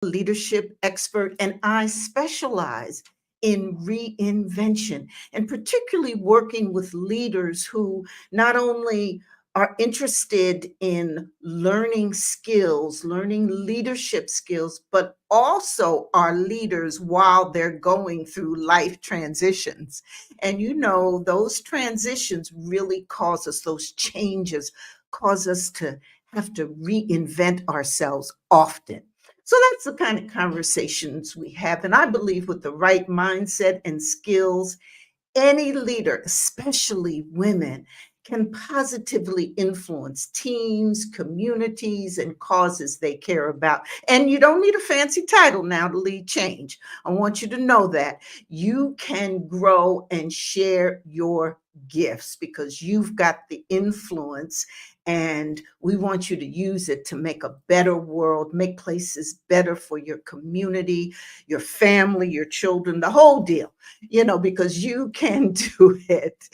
leadership expert, and I specialize in reinvention and particularly working with leaders who not only are interested in learning skills, learning leadership skills, but also are leaders while they're going through life transitions. And you know, those transitions really cause us, those changes cause us to have to reinvent ourselves often. So that's the kind of conversations we have. And I believe with the right mindset and skills, any leader, especially women, can positively influence teams, communities, and causes they care about. And you don't need a fancy title now to lead change. I want you to know that you can grow and share your gifts because you've got the influence, and we want you to use it to make a better world, make places better for your community, your family, your children, the whole deal, because you can do it.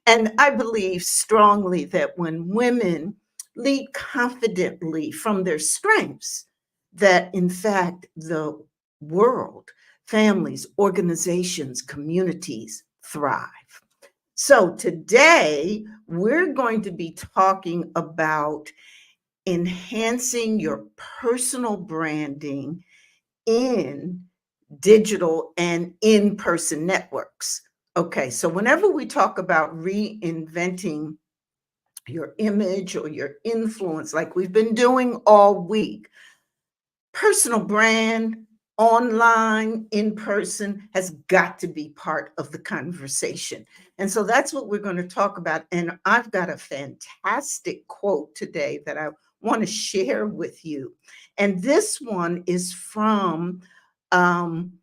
And I believe strongly that when women lead confidently from their strengths, that in fact the world, families, organizations, communities thrive. So today we're going to be talking about enhancing your personal branding in digital and in-person networks. Okay, so whenever we talk about reinventing your image or your influence, like we've been doing all week, personal brand, online, in person, has got to be part of the conversation. And so that's what we're going to talk about. And I've got a fantastic quote today that I want to share with you. And this one is from um,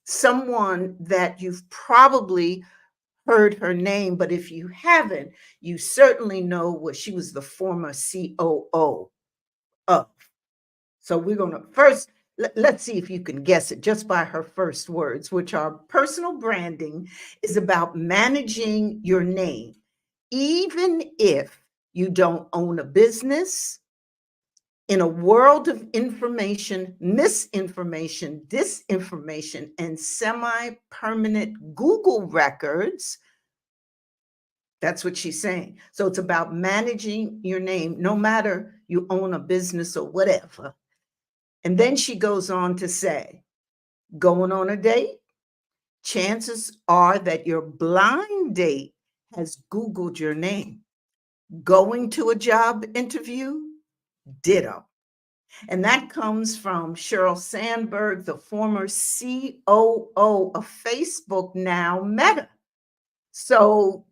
someone that you've probably heard her name, but if you haven't, you certainly know what she was, the former COO of. So we're going to first, let's see if you can guess it just by her first words, which are: personal branding is about managing your name, even if you don't own a business. In a world of information, misinformation, disinformation, and semi permanent Google records, that's what she's saying. So it's about managing your name, no matter you own a business or whatever. And then she goes on to say, going on a date, chances are that your blind date has Googled your name. Going to a job interview, ditto. And that comes from Sheryl Sandberg, the former COO of Facebook, now Meta. So,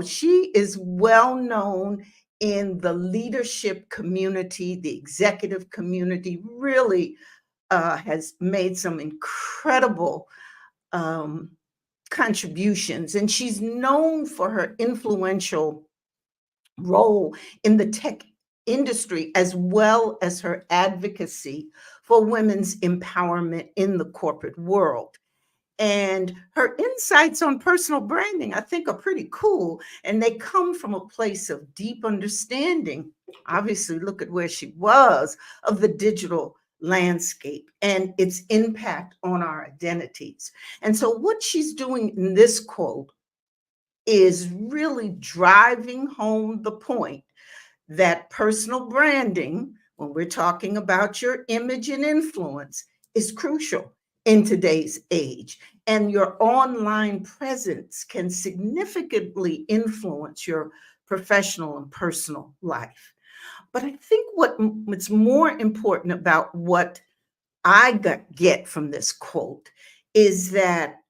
she is well known in the leadership community, the executive community, really has made some incredible um, contributions. And she's known for her influential role in the tech industry, as well as her advocacy for women's empowerment in the corporate world. And her insights on personal branding, I think, are pretty cool. And they come from a place of deep understanding. Obviously, look at where she was, of the digital landscape and its impact on our identities. And so, what she's doing in this quote is really driving home the point that personal branding, when we're talking about your image and influence, is crucial in today's age. And your online presence can significantly influence your professional and personal life. But I think what's more important about what get from this quote is that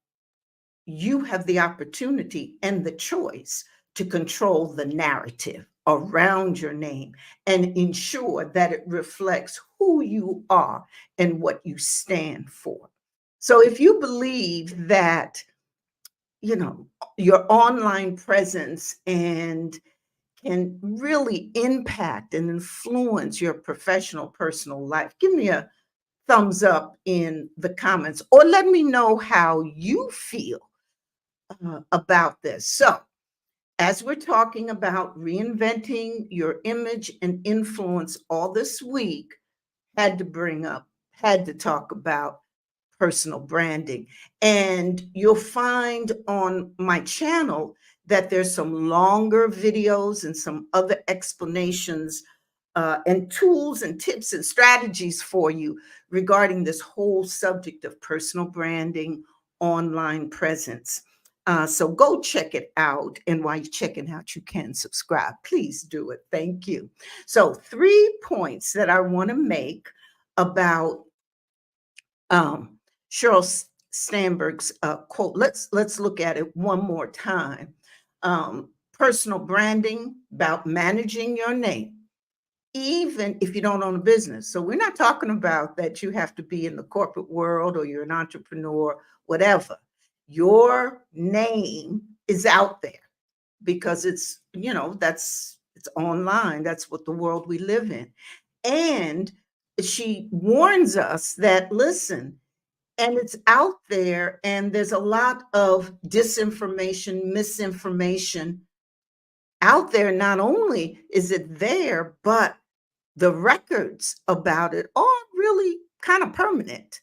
you have the opportunity and the choice to control the narrative around your name and ensure that it reflects who you are and what you stand for. So if you believe that, you know, your online presence and can really impact and influence your professional personal life, give me a thumbs up in the comments, or let me know how you feel about this. So, as we're talking about reinventing your image and influence all this week, had to bring up had to talk about personal branding. And you'll find on my channel that there's some longer videos and some other explanations and tools and tips and strategies for you regarding this whole subject of personal branding, online presence. So go check it out. And while you're checking out, you can subscribe. Please do it. Thank you. So, 3 points that I want to make about um, Stamberg's quote. Let's look at it one more time. Personal branding about managing your name, even if you don't own a business. So we're not talking about that you have to be in the corporate world or you're an entrepreneur, whatever. Your name is out there because it's online. That's what the world we live in. And she warns us that, listen, and it's out there, and there's a lot of disinformation, misinformation out there. Not only is it there, but the records about it are really kind of permanent.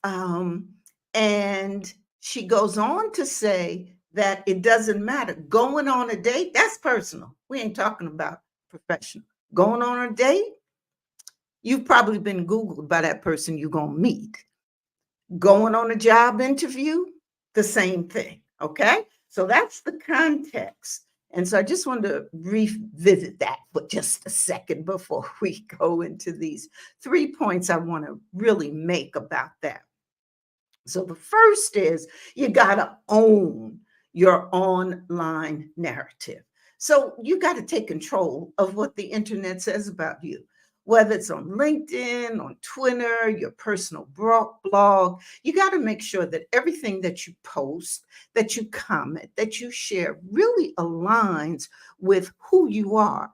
Um, and she goes on to say that it doesn't matter. Going on a date, that's personal. We ain't talking about professional. Going on a date, you've probably been Googled by that person you're going to meet. Going on a job interview, the same thing. Okay. So that's the context. And so I just wanted to revisit that for just a second before we go into these 3 points I want to really make about that. So the first is you got to own your online narrative. So you got to take control of what the internet says about you, whether it's on LinkedIn, on Twitter, your personal blog. You got to make sure that everything that you post, that you comment, that you share really aligns with who you are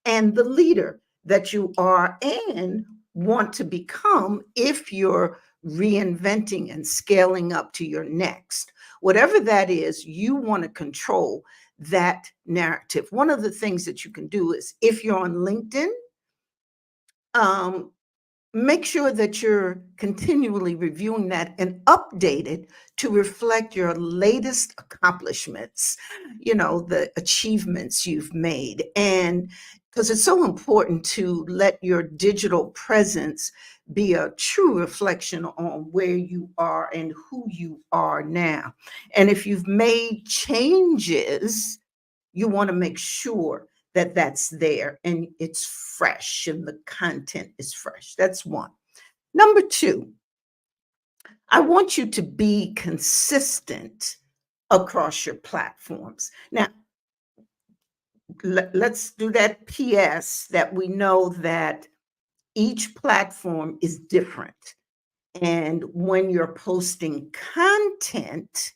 and the leader that you are and want to become if you're reinventing and scaling up to your next. Whatever that is, you want to control that narrative. One of the things that you can do is if you're on LinkedIn, um, make sure that you're continually reviewing that and update it to reflect your latest accomplishments, the achievements you've made. And because it's so important to let your digital presence be a true reflection on where you are and who you are now. And if you've made changes, you want to make sure that that's there and it's fresh and the content is fresh. That's one. Number two, I want you to be consistent across your platforms. Now, let's do that PS that we know that each platform is different. And when you're posting content,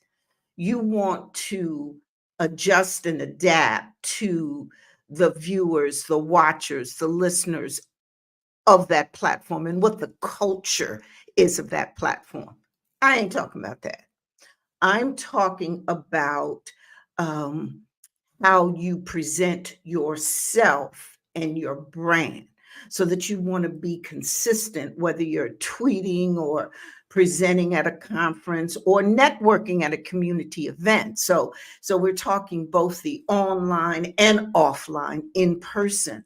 you want to adjust and adapt to the viewers, the watchers, the listeners of that platform and what the culture is of that platform. I ain't talking about that. I'm talking about um, how you present yourself and your brand so that you want to be consistent, whether you're tweeting or presenting at a conference or networking at a community event. So we're talking both the online and offline, in person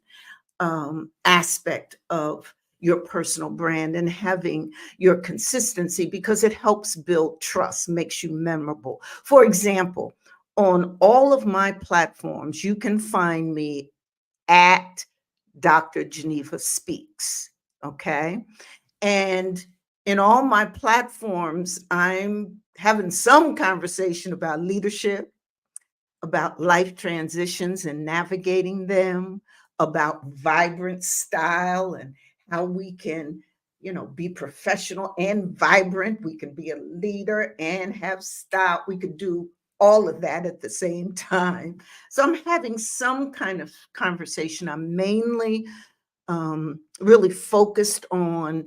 aspect of your personal brand and having your consistency because it helps build trust, makes you memorable. For example, on all of my platforms, you can find me at Dr. Geneva Speaks. Okay. And in all my platforms, I'm having some conversation about leadership, about life transitions and navigating them, about vibrant style and how we can, be professional and vibrant. We can be a leader and have style. We could do all of that at the same time. So I'm having some kind of conversation. I'm mainly really focused on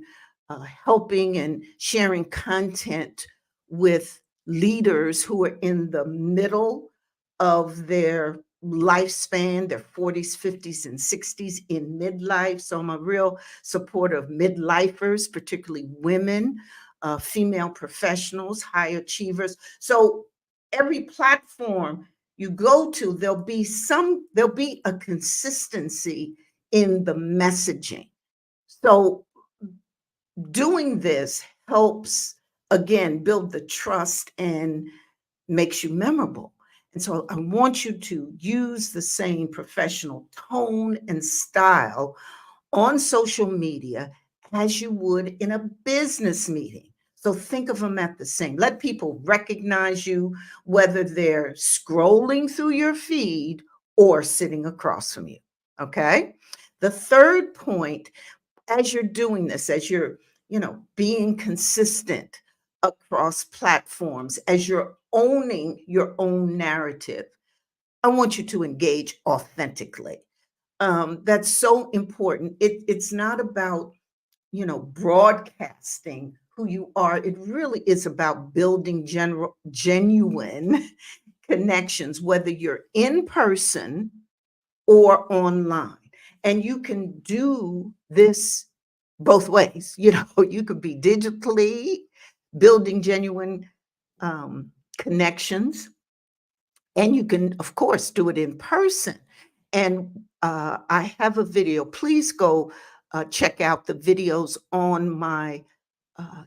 helping and sharing content with leaders who are in the middle of their lifespan, their 40s, 50s, and 60s in midlife. So I'm a real supporter of midlifers, particularly women, female professionals, high achievers. So every platform you go to, there'll be a consistency in the messaging. So doing this helps, again, build the trust and makes you memorable. And so I want you to use the same professional tone and style on social media as you would in a business meeting. So think of them at the same. Let people recognize you, whether they're scrolling through your feed or sitting across from you. Okay. The third point, as you're doing this, as you're, being consistent across platforms, as you're owning your own narrative, I want you to engage authentically. That's so important. It's not about, broadcasting who you are. It really is about building genuine connections, whether you're in person or online. And you can do this both ways. You could be digitally building genuine connections, and you can, of course, do it in person. And I have a video. Please go check out the videos on my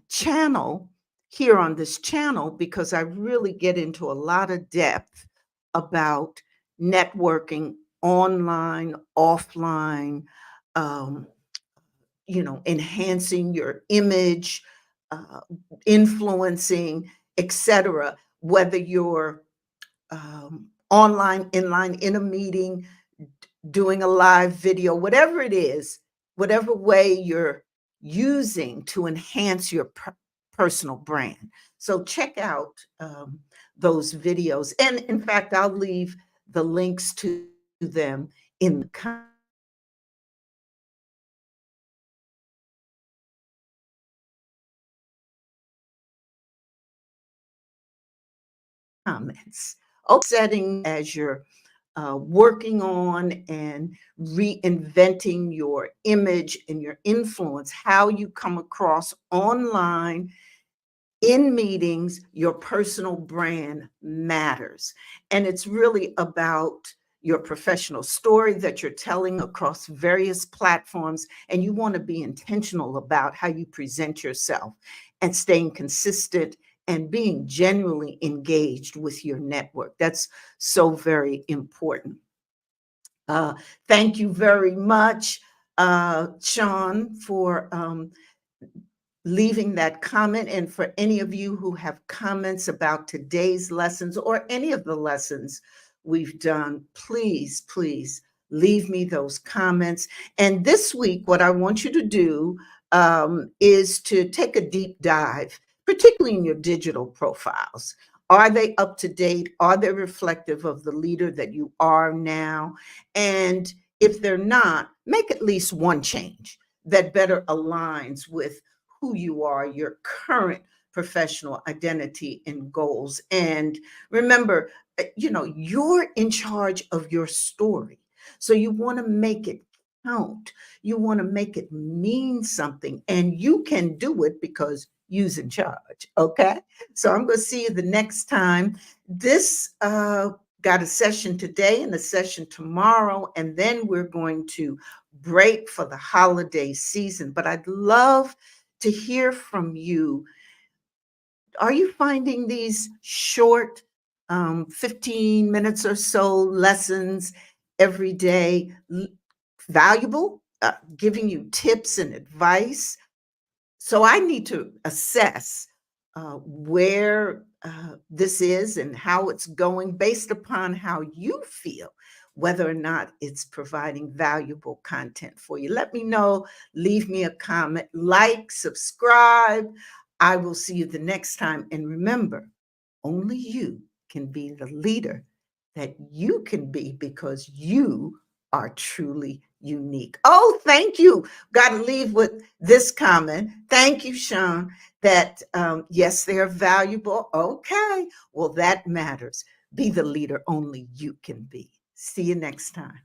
channel here on this channel, because I really get into a lot of depth about networking online, offline, um, enhancing your image, uh, influencing, etc. Whether you're online, inline, in a meeting, doing a live video, whatever it is, whatever way you're using to enhance your personal brand. So check out those videos. And in fact, I'll leave the links to them in the comments. Setting as you're working on and reinventing your image and your influence, how you come across online, in meetings, your personal brand matters. And it's really about your professional story that you're telling across various platforms. And you want to be intentional about how you present yourself and staying consistent and being genuinely engaged with your network. That's so very important. Uh, Thank you very much, Sean, for leaving that comment. And for any of you who have comments about today's lessons or any of the lessons we've done, please leave me those comments. And this week, what I want you to do is to take a deep dive, particularly in your digital profiles. Are they up to date? Are they reflective of the leader that you are now? And if they're not, make at least one change that better aligns with who you are, your current professional identity and goals. And remember, you're in charge of your story. So you want to make it count. You want to make it mean something, and you can do it because you're in charge. Okay. So I'm going to see you the next time. This got a session today and a session tomorrow, and then we're going to break for the holiday season. But I'd love to hear from you. Are you finding these short, 15 minutes or so lessons every day valuable, giving you tips and advice? So I need to assess where this is and how it's going based upon how you feel, whether or not it's providing valuable content for you. Let me know, leave me a comment, like, subscribe. I will see you the next time. And remember, only you can be the leader that you can be, because you are truly unique. Oh, thank you. Got to leave with this comment. Thank you, Sean, that yes, they are valuable. Okay. Well, that matters. Be the leader only you can be. See you next time.